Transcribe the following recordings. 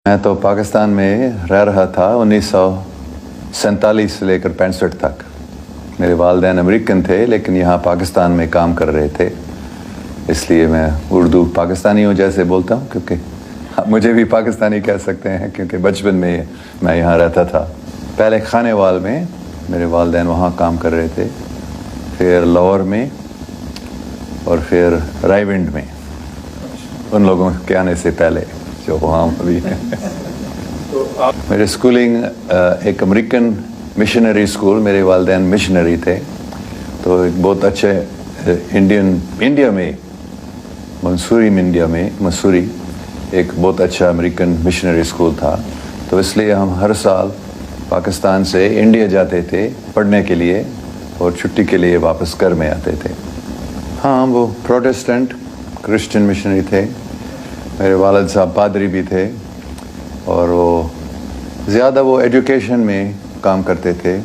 मैं तो पाकिस्तान में रह रहा था 1947 से लेकर 65 तक। मेरे वालिदैन अमेरिकन थे लेकिन यहाँ पाकिस्तान में काम कर रहे थे, इसलिए मैं उर्दू पाकिस्तानियों जैसे बोलता हूँ, क्योंकि मुझे भी पाकिस्तानी कह सकते हैं क्योंकि बचपन में मैं यहाँ रहता था। पहले खानेवाल में मेरे वालिदैन वहाँ काम कर रहे थे, फिर लाहौर में और फिर रायविंड में, उन लोगों के आने से पहले जो वहाँ अभी है। मेरे स्कूलिंग एक अमेरिकन मिशनरी स्कूल, मेरे वालिदैन मिशनरी थे, तो एक बहुत अच्छे इंडिया में मसूरी एक बहुत अच्छा अमेरिकन मिशनरी स्कूल था। तो इसलिए हम हर साल पाकिस्तान से इंडिया जाते थे पढ़ने के लिए और छुट्टी के लिए वापस घर में आते थे। हाँ, वो प्रोटेस्टेंट क्रिश्चियन मिशनरी थे। मेरे वालिद साहब पादरी भी थे और ज़्यादा वो एजुकेशन में काम करते थे।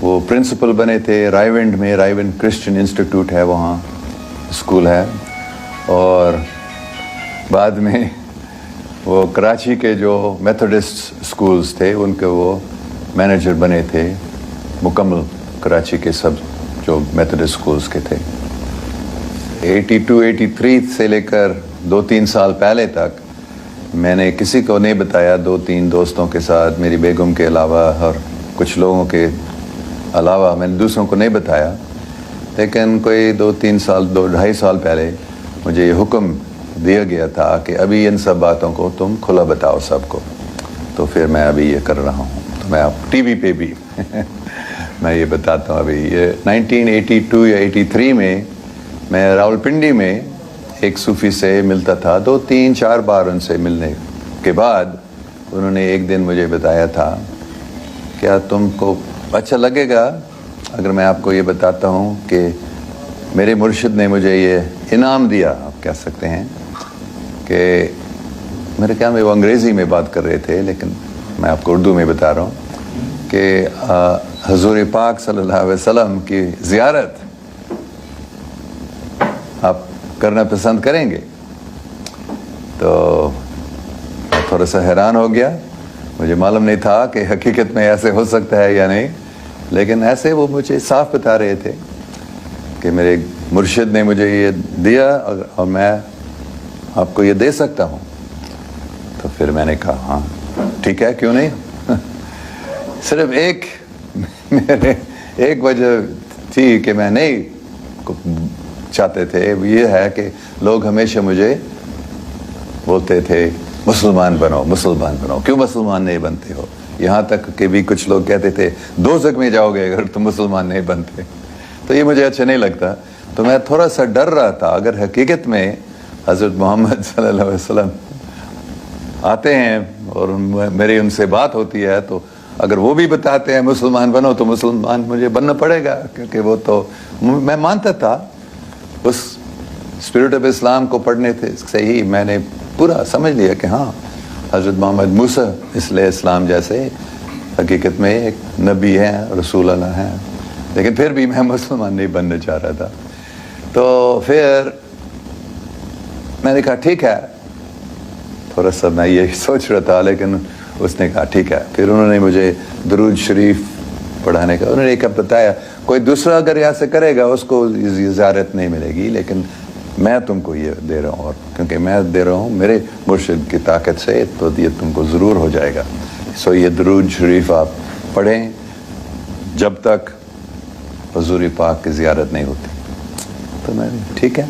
वो प्रिंसिपल बने थे रायविंड में, रायविंड क्रिश्चियन इंस्टीट्यूट है, वहाँ स्कूल है। और बाद में वो कराची के जो मेथोडिस्ट स्कूल्स थे उनके वो मैनेजर बने थे, मुकम्मल कराची के सब जो मेथोडिस्ट स्कूल्स के थे। 82-83 से लेकर 2-3 साल पहले तक मैंने किसी को नहीं बताया, 2-3 दोस्तों के साथ, मेरी बेगम के अलावा और कुछ लोगों के अलावा मैंने दूसरों को नहीं बताया। लेकिन कोई 2-3 साल 2-2.5 साल पहले मुझे ये हुक्म दिया गया था कि अभी इन सब बातों को तुम खुला बताओ सबको। तो फिर मैं अभी ये कर रहा हूँ। तो मैं अब टीवी पे भी मैं ये बताता हूँ। अभी ये 1982 या 83 में मैं रावलपिंडी में एक सूफ़ी से मिलता था। 2-3-4 बार उनसे मिलने के बाद उन्होंने एक दिन मुझे बताया था, क्या तुमको अच्छा लगेगा अगर मैं आपको ये बताता हूँ कि मेरे मुर्शिद ने मुझे ये इनाम दिया, आप कह सकते हैं, कि मेरे ख्याल में वो अंग्रेज़ी में बात कर रहे थे लेकिन मैं आपको उर्दू में बता रहा हूँ कि हुज़ूर पाक सल्लल्लाहु अलैहि वसल्लम की ज़ियारत आप करना पसंद करेंगे। तो मैं थोड़ा सा हैरान हो गया, मुझे मालूम नहीं था कि हकीकत में ऐसे हो सकता है या नहीं, लेकिन ऐसे वो मुझे साफ बता रहे थे कि मेरे मुर्शिद ने मुझे ये दिया और मैं आपको ये दे सकता हूँ। तो फिर मैंने कहा हाँ ठीक है, क्यों नहीं। सिर्फ एक वजह थी कि मैं नहीं चाहते थे, ये है कि लोग हमेशा मुझे बोलते थे मुसलमान बनो, मुसलमान बनो, क्यों मुसलमान नहीं बनते हो। यहाँ तक कि भी कुछ लोग कहते थे दोज़ख में जाओगे अगर तुम मुसलमान नहीं बनते। तो ये मुझे अच्छा नहीं लगता। तो मैं थोड़ा सा डर रहा था, अगर हकीकत में हज़रत मोहम्मद सल्लल्लाहु अलैहि वसल्लम आते हैं और मेरी उनसे बात होती है, तो अगर वो भी बताते हैं मुसलमान बनो तो मुसलमान मुझे बनना पड़ेगा, क्योंकि वो तो मैं मानता था। उस स्पिरिट ऑफ इस्लाम को पढ़ने से ही मैंने पूरा समझ लिया कि हाँ, हज़रत मोहम्मद मूसा इसलिए इस्लाम जैसे हकीकत में एक नबी हैं, रसूल अल्लाह हैं, लेकिन फिर भी मैं मुसलमान नहीं बनना चाह रहा था। तो फिर मैंने कहा ठीक है, थोड़ा सा मैं ये सोच रहा था, लेकिन उसने कहा ठीक है। फिर उन्होंने मुझे दुरूद शरीफ पढ़ाने का उन्होंने एक बताया, कोई दूसरा अगर यहाँ से करेगा उसको ज़ियारत नहीं मिलेगी, लेकिन मैं तुमको ये दे रहा हूँ, और क्योंकि मैं दे रहा हूँ मेरे मुर्शिद की ताकत से, तो ये तुमको ज़रूर हो जाएगा। सो ये दुरूद शरीफ आप पढ़ें जब तक हुज़ूर पाक की ज़ियारत नहीं होती। तो मैं ठीक है।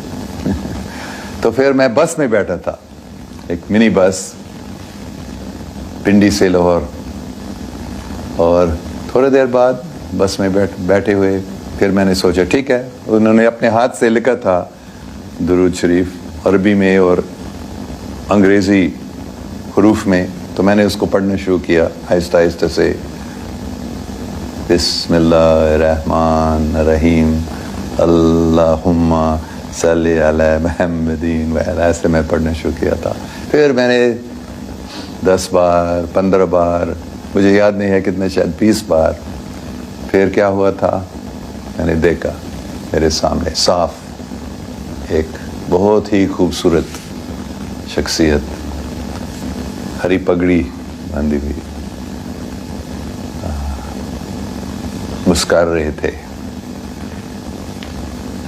तो फिर मैं बस में बैठा था, एक मिनी बस पिंडी से लाहौर, और थोड़ी देर बाद बस में बैठे हुए फिर मैंने सोचा ठीक है, उन्होंने अपने हाथ से लिखा था दुरूद शरीफ अरबी में और अंग्रेज़ी हरूफ में, तो मैंने उसको पढ़ना शुरू किया आहिस्ता आहिस्ता से। बिस्मिल्लाहिर्रहमानिर्रहीम अल्लाहुम्मा सल्ली अला मुहम्मदिन व अला, ऐसे मैं पढ़ना शुरू किया था। फिर मैंने 10 बार 15 बार, मुझे याद नहीं है कितने, शायद 20 बार। फिर क्या हुआ था, मैंने देखा मेरे सामने साफ एक बहुत ही खूबसूरत शख्सियत हरी पगड़ी बांधी हुई मुस्कुरा रहे थे,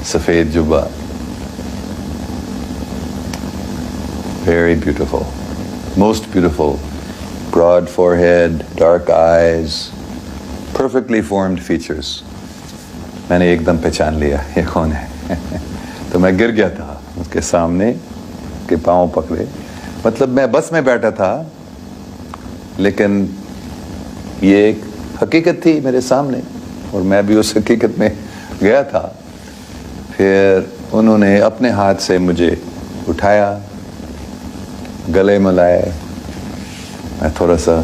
सफेद जुब्बा, very beautiful, most beautiful, broad forehead, dark eyes, perfectly formed features. मैंने एकदम पहचान लिया ये कौन है। तो मैं गिर गया था उसके सामने, के पाँव पकड़े, मतलब मैं बस में बैठा था लेकिन ये एक हकीकत थी मेरे सामने और मैं भी उस हकीकत में गया था। फिर उन्होंने अपने हाथ से मुझे उठाया, गले मिलाए, मैं थोड़ा सा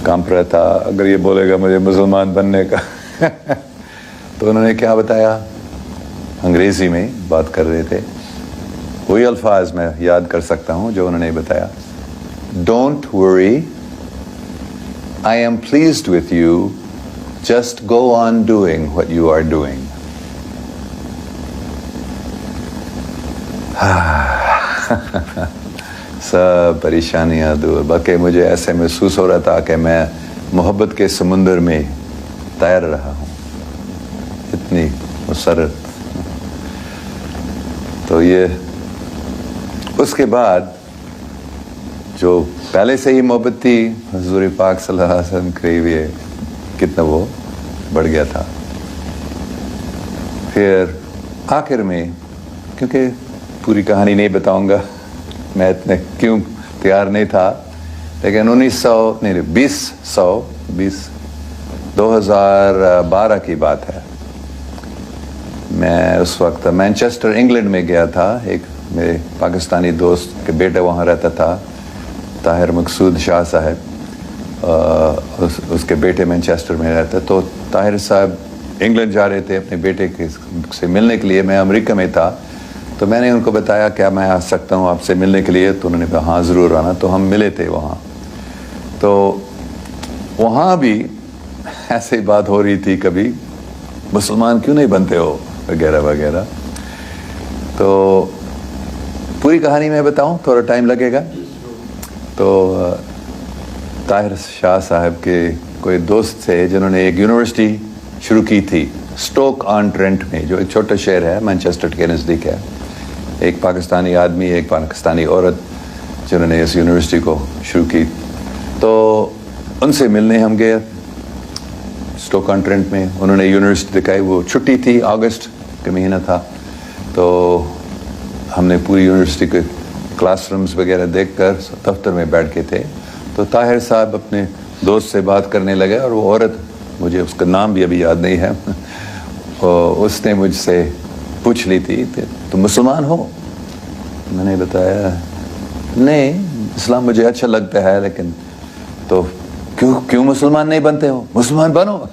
कांप रहा था, अगर ये बोलेगा मुझे मुसलमान बनने का तो उन्होंने क्या बताया, अंग्रेजी में बात कर रहे थे, वही अल्फाज मैं याद कर सकता हूँ जो उन्होंने बताया, don't worry, I am pleased with you, just go on doing what you are doing. सब परेशानियां दूर, बल्कि मुझे ऐसे महसूस हो रहा था कि मैं मोहब्बत के समुंदर में तैर रहा हूँ, इतनी मुसर्रत। तो ये उसके बाद जो पहले से ही मोहब्बत थी हुज़ूर पाक सल्लल्लाहु अलैहि वसल्लम करीब, ये कितना वो बढ़ गया था। फिर आखिर में, क्योंकि पूरी कहानी नहीं बताऊंगा, मैं इतने क्यों तैयार नहीं था, लेकिन 2012 की बात है। मैं उस वक्त मैनचेस्टर इंग्लैंड में गया था, एक मेरे पाकिस्तानी दोस्त के बेटे वहाँ रहता था, ताहिर मकसूद शाह साहब, उसके बेटे मैनचेस्टर में रहता। तो ताहिर साहब इंग्लैंड जा रहे थे अपने बेटे से मिलने के लिए, मैं अमेरिका में था। तो मैंने उनको बताया क्या मैं आ सकता हूँ आपसे मिलने के लिए, तो उन्होंने कहा हाँ ज़रूर आना। तो हम मिले थे वहाँ, तो वहाँ भी ऐसे ही बात हो रही थी, कभी मुसलमान क्यों नहीं बनते हो वगैरह वगैरह। तो पूरी कहानी मैं बताऊँ, थोड़ा टाइम लगेगा। तो ताहिर शाह साहब के कोई दोस्त थे जिन्होंने एक यूनिवर्सिटी शुरू की थी स्टोक ऑन ट्रेंट में, जो एक छोटा शहर है मैनचेस्टर के नज़दीक है। एक पाकिस्तानी आदमी, एक पाकिस्तानी औरत, जिन्होंने इस यूनिवर्सिटी को शुरू की। तो उनसे मिलने हम गए स्टोक ऑन ट्रेंट में। उन्होंने यूनिवर्सिटी दिखाई, वो छुट्टी थी, अगस्त का महीना था। तो हमने पूरी यूनिवर्सिटी के क्लासरूम्स वगैरह देखकर दफ्तर में बैठ के थे। तो ताहिर साहब अपने दोस्त से बात करने लगे और वो औरत, मुझे उसका नाम भी अभी याद नहीं है, उसने मुझसे पूछ ली थी तुम मुसलमान हो? मैंने बताया नहीं, इस्लाम मुझे अच्छा लगता है, लेकिन तो क्यों मुसलमान नहीं बनते हो? मुसलमान बनो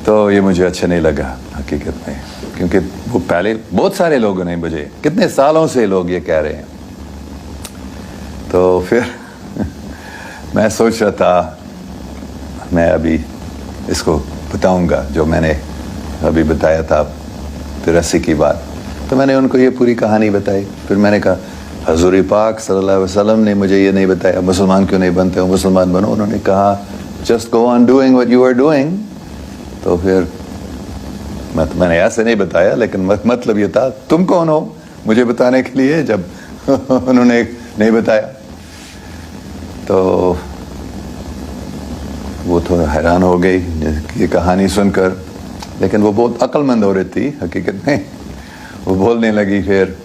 तो ये मुझे अच्छा नहीं लगा हकीकत में, क्योंकि वो पहले बहुत सारे लोगों ने, मुझे कितने सालों से लोग ये कह रहे हैं। तो फिर मैं सोच रहा था मैं अभी इसको बताऊंगा जो मैंने अभी बताया था 83 की बात। तो मैंने उनको ये पूरी कहानी बताई। फिर मैंने कहा हज़ूर पाक सल्लल्लाहु अलैहि वसल्लम ने मुझे ये नहीं बताया मुसलमान क्यों नहीं बनते हो, मुसलमान बनो। उन्होंने कहा just go on doing what you are doing. तो फिर मैंने ऐसे नहीं बताया, लेकिन मतलब ये था तुम कौन हो मुझे बताने के लिए, जब उन्होंने नहीं बताया। तो वो थोड़ा हैरान हो गई ये कहानी सुनकर, लेकिन वो बहुत अक्लमंद औरत थी हकीकत में। वो बोलने लगी फिर,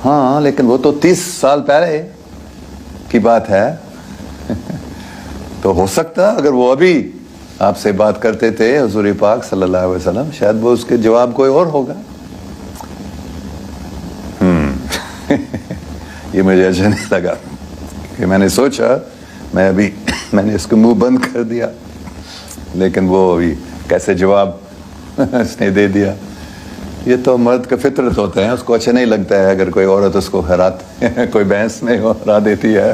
हाँ लेकिन वो तो 30 साल पहले की बात है तो हो सकता अगर वो अभी आपसे बात करते थे हुज़ूर पाक सल्लल्लाहु अलैहि वसल्लम, शायद वो उसके जवाब कोई और होगा। ये मुझे अच्छा नहीं लगा कि मैंने सोचा मैंने इसको मुंह बंद कर दिया, लेकिन वो अभी कैसे जवाब उसने दे दिया। ये तो मर्द का फितरत होता है, उसको अच्छा नहीं लगता है अगर कोई औरत उसको कोई बहस में हरा देती है।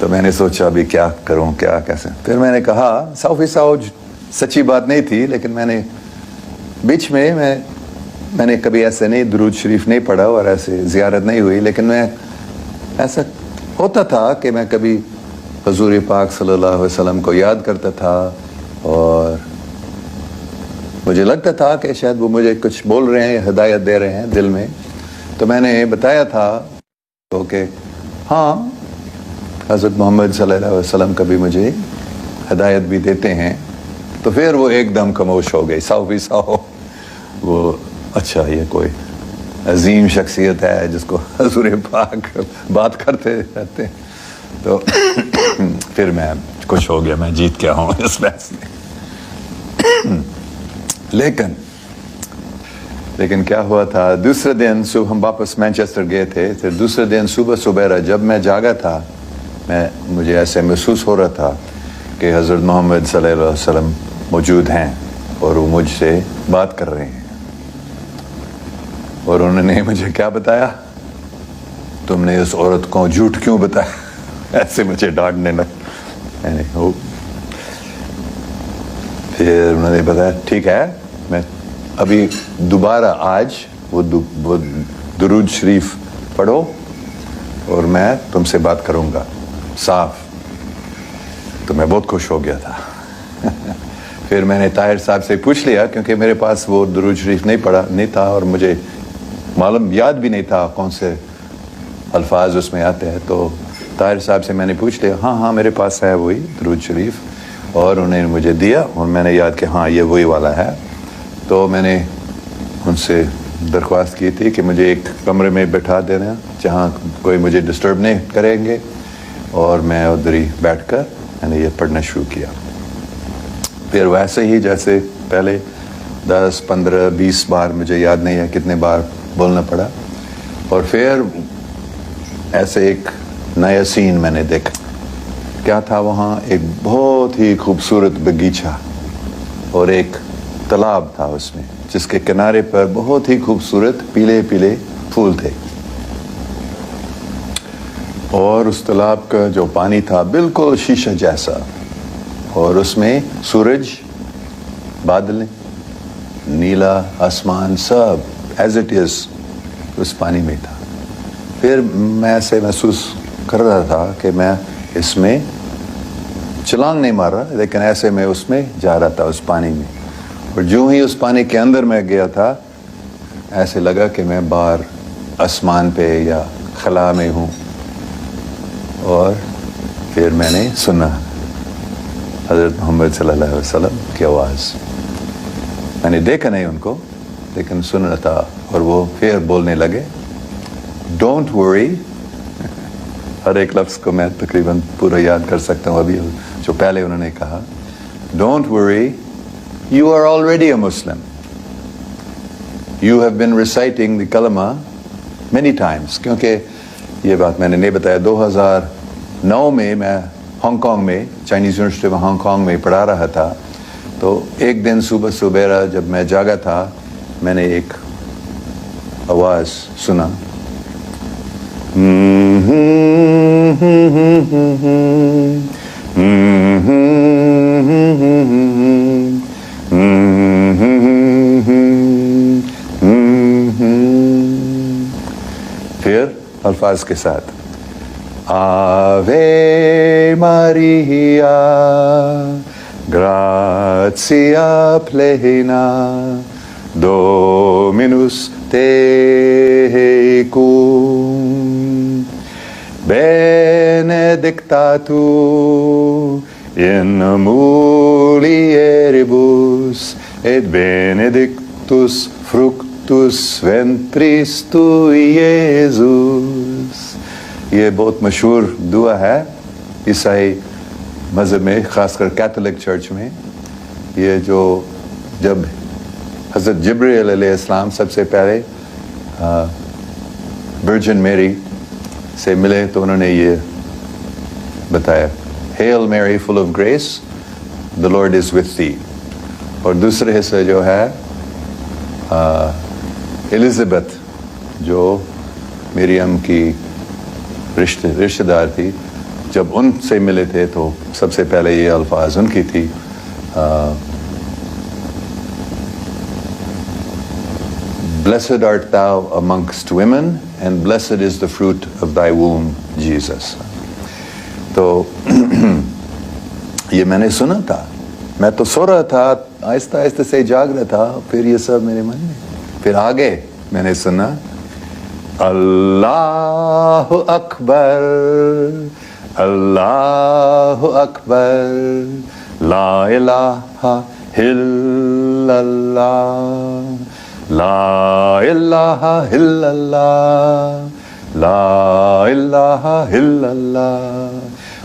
तो मैंने सोचा अभी क्या करूं, क्या कैसे। फिर मैंने कहा सौ सच्ची बात नहीं थी, लेकिन मैंने बीच में मैंने कभी ऐसे नहीं दुरूद शरीफ नहीं पढ़ा और ऐसे ज़ियारत नहीं हुई, लेकिन मैं ऐसा ہوتا تھا کہ میں کبھی حضور پاک صلی اللہ علیہ وسلم کو یاد کرتا تھا اور مجھے لگتا تھا کہ شاید وہ مجھے کچھ بول رہے ہیں، ہدایت دے رہے ہیں دل میں. تو میں نے بتایا تھا تو کہ ہاں حضرت محمد صلی اللہ علیہ وسلم کبھی مجھے ہدایت بھی دیتے ہیں. تو پھر وہ ایک دم خاموش ہو گئی، 100%. وہ اچھا یہ کوئی عظیم شخصیت ہے جس کو حضور پاک بات کرتے رہتے ہیں. تو پھر میں خوش ہو گیا، میں جیت گیا ہوں اس بحث میں. لیکن کیا ہوا تھا، دوسرے دن صبح ہم واپس مینچسٹر گئے تھے. پھر دوسرے دن صبح جب میں جاگا تھا، مجھے ایسے محسوس ہو رہا تھا کہ حضرت محمد صلی اللہ علیہ وسلم موجود ہیں اور وہ مجھ سے بات کر رہے ہیں. اور انہوں نے مجھے کیا بتایا، تم نے اس عورت کو جھوٹ کیوں بتایا. ایسے مجھے ڈانٹنے لگے. پھر انہوں نے بتایا ٹھیک ہے، میں ابھی دوبارہ آج وہ درود شریف پڑھو اور میں تم سے بات کروں گا صاف. تو میں بہت خوش ہو گیا تھا. پھر میں نے طاہر صاحب سے پوچھ لیا، کیونکہ میرے پاس وہ درود شریف نہیں تھا اور مجھے معلوم یاد بھی نہیں تھا کون سے الفاظ اس میں آتے ہیں. تو طاہر صاحب سے میں نے پوچھ لیا، ہاں میرے پاس ہے وہی درود شریف. اور انہوں نے مجھے دیا اور میں نے یاد کہ ہاں یہ وہی والا ہے. تو میں نے ان سے درخواست کی تھی کہ مجھے ایک کمرے میں بٹھا دینا جہاں کوئی مجھے ڈسٹرب نہیں کریں گے، اور میں ادھر ہی بیٹھ کر میں نے یہ پڑھنا شروع کیا. پھر ویسے ہی جیسے پہلے 10 15 20 بار، مجھے یاد نہیں ہے کتنے بار بولنا پڑا. اور پھر ایسے ایک نیا سین میں نے دیکھا. کیا تھا وہاں؟ ایک بہت ہی خوبصورت باغیچہ اور ایک تالاب تھا اس میں، جس کے کنارے پر بہت ہی خوبصورت پیلے پیلے پھول تھے. اور اس تالاب کا جو پانی تھا بالکل شیشہ جیسا، اور اس میں سورج، بادل، نیلا آسمان سب ایز اٹ از اس پانی میں تھا. پھر میں ایسے محسوس کر رہا تھا کہ میں اس میں چھلانگ نہیں مار رہا، لیکن ایسے میں اس میں جا رہا تھا اس پانی میں. اور جو ہی اس پانی کے اندر میں گیا تھا، ایسے لگا کہ میں باہر آسمان پہ یا خلا میں ہوں. اور پھر میں نے سنا حضرت محمد صلی اللہ علیہ وسلم کی آواز. میں نے دیکھا نہیں ان کو، لیکن سنا تھا. اور وہ پھر بولنے لگے، ڈونٹ ورری. ہر ایک لفظ کو میں تقریباً پورا یاد کر سکتا ہوں ابھی، جو پہلے انہوں نے کہا، don't worry, you are already a Muslim. You have been reciting the کلمہ مینی ٹائمس. کیونکہ یہ بات میں نے نہیں بتایا، 2009 میں ہانگ کانگ میں، چائنیز یونیورسٹی میں ہانگ کانگ میں پڑھا رہا تھا. تو ایک دن صبح جب میں جاگا تھا، میں نے ایک آواز سنا، پھر الفاظ کے ساتھ، آوے ماریا گراتیا پلینا Dominus tecum, benedicta tu in mulieribus, et benedictus fructus ventris tui, Iesus. یہ بہت مشہور دعا ہے عیسائی مذہب میں، خاص کر کیتھولک چرچ میں. یہ جو جب حضرت جبرائیل علیہ السلام سب سے پہلے ورجن میری سے ملے تو انہوں نے یہ بتایا، Hail Mary full of grace, the Lord is with thee. اور دوسرے حصے جو ہے الزبتھ، جو مریم کی رشتہ دار تھی، جب ان سے ملے تھے تو سب سے پہلے یہ الفاظ ان کی تھی، Blessed art thou amongst women, and blessed is the fruit of thy womb, Jesus. تو یہ میں نے سنا تھا, میں تو سو رہا تھا, آہستہ آہستہ سے جاگ رہا تھا, پھر یہ سب میرے من میں, پھر آگے میں نے سنا اللہ اکبر, اللہ اکبر, لا الہ الا اللہ, لا الہ الا اللہ, لا الہ الا اللہ,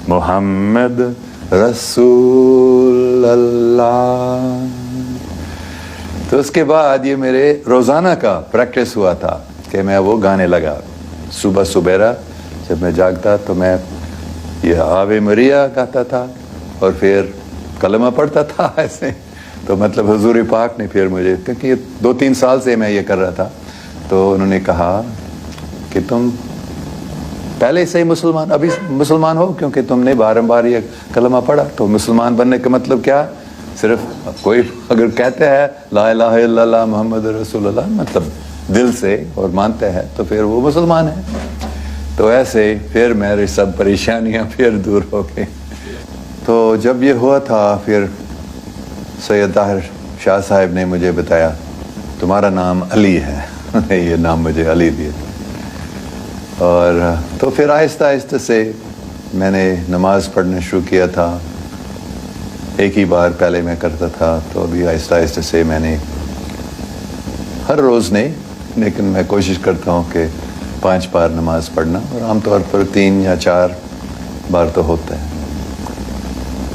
محمد رسول اللہ. تو اس کے بعد یہ میرے روزانہ کا پریکٹس ہوا تھا کہ میں وہ گانے لگا. صبح سبیرا جب میں جاگتا تو میں یہ آوے مریا گاتا تھا اور پھر کلمہ پڑھتا تھا ایسے. تو مطلب حضور پاک نے پھر مجھے, کیونکہ 2-3 سال سے میں یہ کر رہا تھا, تو انہوں نے کہا کہ تم پہلے سے ہی مسلمان, ابھی مسلمان ہو کیونکہ تم نے بارمبار یہ کلمہ پڑھا. تو مسلمان بننے کا مطلب کیا, صرف کوئی اگر کہتے ہیں لا الہ الا اللہ محمد رسول اللہ, مطلب دل سے اور مانتے ہیں, تو پھر وہ مسلمان ہے. تو ایسے پھر میری سب پریشانیاں پھر دور ہو گئی. تو جب یہ ہوا تھا پھر سید طاہر شاہ صاحب نے مجھے بتایا تمہارا نام علی ہے. یہ نام مجھے علی دیے. اور تو پھر آہستہ آہستہ سے میں نے نماز پڑھنا شروع کیا تھا. ایک ہی بار پہلے میں کرتا تھا, تو ابھی آہستہ آہستہ سے میں نے ہر روز نہیں, لیکن میں کوشش کرتا ہوں کہ 5 بار نماز پڑھنا, اور عام طور پر 3 یا 4 بار تو ہوتا ہے.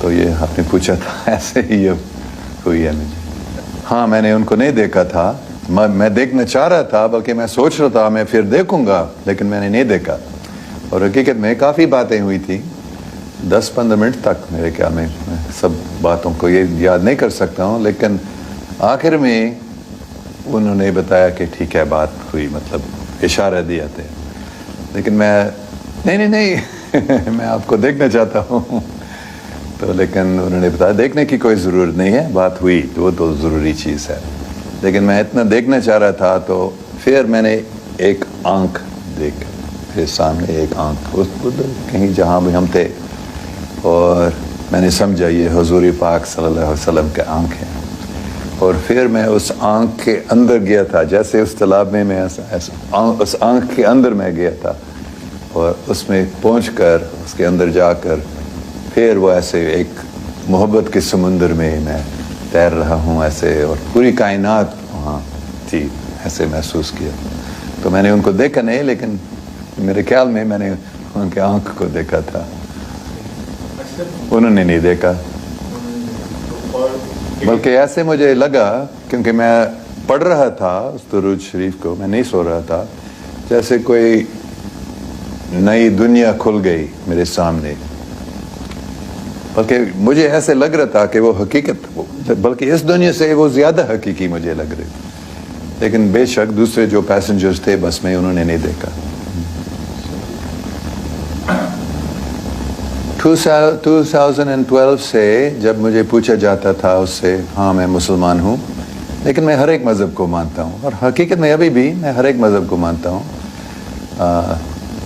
تو یہ آپ نے پوچھا تھا, ایسے ہی یہ ہوئی ہے مجھے. ہاں میں نے ان کو نہیں دیکھا تھا, میں دیکھنا چاہ رہا تھا, بلکہ میں سوچ رہا تھا میں پھر دیکھوں گا, لیکن میں نے نہیں دیکھا. اور حقیقت میں کافی باتیں ہوئی تھی, 10-15 منٹ تک میرے خیال میں سب باتوں کو یہ یاد نہیں کر سکتا ہوں, لیکن آخر میں انہوں نے بتایا کہ ٹھیک ہے بات ہوئی, مطلب اشارہ دیا تھے. لیکن میں نہیں میں آپ کو دیکھنا چاہتا ہوں. تو لیکن انہوں نے بتایا دیکھنے کی کوئی ضرورت نہیں ہے, بات ہوئی وہ تو ضروری چیز ہے. لیکن میں اتنا دیکھنا چاہ رہا تھا, تو پھر میں نے ایک آنکھ دیکھ, پھر سامنے ایک آنکھ اس کہیں جہاں بھی ہم تھے, اور میں نے سمجھا یہ حضور پاک صلی اللہ علیہ وسلم کے آنکھ ہے. اور پھر میں اس آنکھ کے اندر گیا تھا, جیسے اس تالاب میں اس آنکھ کے اندر میں گیا تھا, اور اس میں پہنچ کر اس کے اندر جا کر پھر وہ ایسے ایک محبت کے سمندر میں میں تیر رہا ہوں ایسے, اور پوری کائنات وہاں تھی, ایسے محسوس کیا. تو میں نے ان کو دیکھا نہیں, لیکن میرے خیال میں نے ان کے آنکھ کو دیکھا تھا, انہوں نے نہیں دیکھا. بلکہ ایسے مجھے لگا, کیونکہ میں پڑھ رہا تھا اس درود شریف کو, میں نہیں سو رہا تھا, جیسے کوئی نئی دنیا کھل گئی میرے سامنے. بلکہ مجھے ایسے لگ رہا تھا کہ وہ حقیقت, بلکہ اس دنیا سے وہ زیادہ حقیقی مجھے لگ رہی. لیکن بے شک دوسرے جو پیسنجرز تھے بس میں, انہوں نے نہیں دیکھا. 2012 سے جب مجھے پوچھا جاتا تھا اس سے, ہاں میں مسلمان ہوں, لیکن میں ہر ایک مذہب کو مانتا ہوں, اور حقیقت میں ابھی بھی میں ہر ایک مذہب کو مانتا ہوں.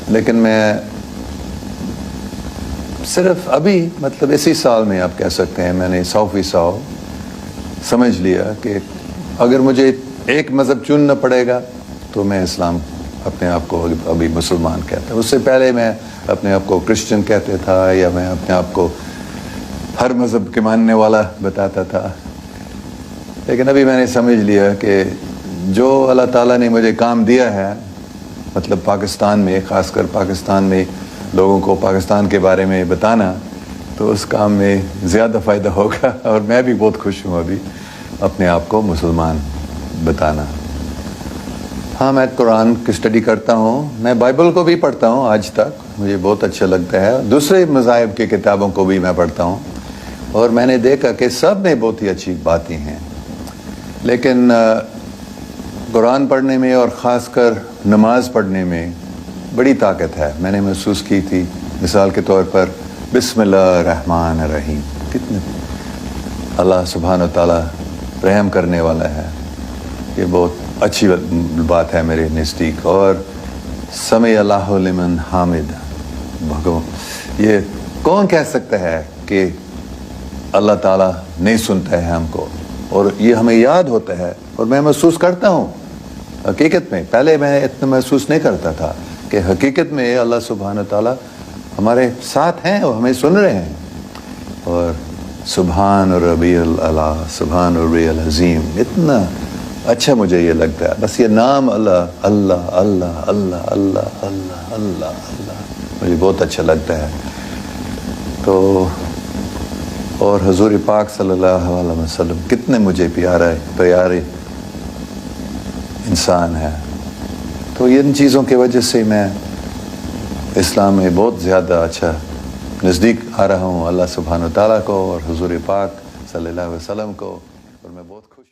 لیکن میں صرف ابھی مطلب اسی سال میں آپ کہہ سکتے ہیں میں نے 100% سمجھ لیا کہ اگر مجھے ایک مذہب چننا پڑے گا تو میں اسلام اپنے آپ کو ابھی مسلمان کہتا ہوں. اس سے پہلے میں اپنے آپ کو کرسچن کہتے تھا, یا میں اپنے آپ کو ہر مذہب کے ماننے والا بتاتا تھا. لیکن ابھی میں نے سمجھ لیا کہ جو اللہ تعالیٰ نے مجھے کام دیا ہے, مطلب پاکستان میں, خاص کر پاکستان میں لوگوں کو پاکستان کے بارے میں بتانا, تو اس کام میں زیادہ فائدہ ہوگا. اور میں بھی بہت خوش ہوں ابھی اپنے آپ کو مسلمان بتانا. ہاں میں قرآن کی اسٹڈی کرتا ہوں, میں بائبل کو بھی پڑھتا ہوں آج تک, مجھے بہت اچھا لگتا ہے. دوسرے مذاہب کی کتابوں کو بھی میں پڑھتا ہوں, اور میں نے دیکھا کہ سب میں بہت ہی اچھی باتیں ہیں. لیکن قرآن پڑھنے میں اور خاص کر نماز پڑھنے میں بڑی طاقت ہے. میں نے محسوس کی تھی, مثال کے طور پر بسم اللہ الرحمن الرحیم, کتنے اللہ سبحانہ و تعالیٰ رحم کرنے والا ہے, یہ بہت اچھی بات ہے میرے نزدیک. اور समी अल्लाह लिमन हामिद। भगवान, ये कौन कह सकता है कि अल्लाह ताला नहीं सुनता है हमको, और ये हमें याद होता है। और मैं महसूस करता हूँ हकीकत में, पहले मैं इतना महसूस नहीं करता था कि हकीकत में अल्लाह सुब्हान ताला हमारे साथ हैं और हमें सुन रहे हैं। और सुब्हान रब्बियल आला, सुब्हान रब्बियल अज़ीम, इतना अच्छा मुझे ये लगता है। बस ये नाम अल्लाह अल्लाह अल्लाह अल्लाह अल्लाह अल्लाह अल्लाह अल्लाह मुझे बहुत अच्छा लगता है। तो और हुज़ूर पाक सल्लल्लाहु अलैहि वसल्लम कितने मुझे प्यारे इंसान है। तो इन चीज़ों की वजह से मैं इस्लाम में बहुत ज़्यादा अच्छा नज़दीक आ रहा हूँ अल्लाह सुब्हान व तआला को और हुज़ूर पाक सल्लल्लाहु अलैहि वसल्लम को, और मैं बहुत खुश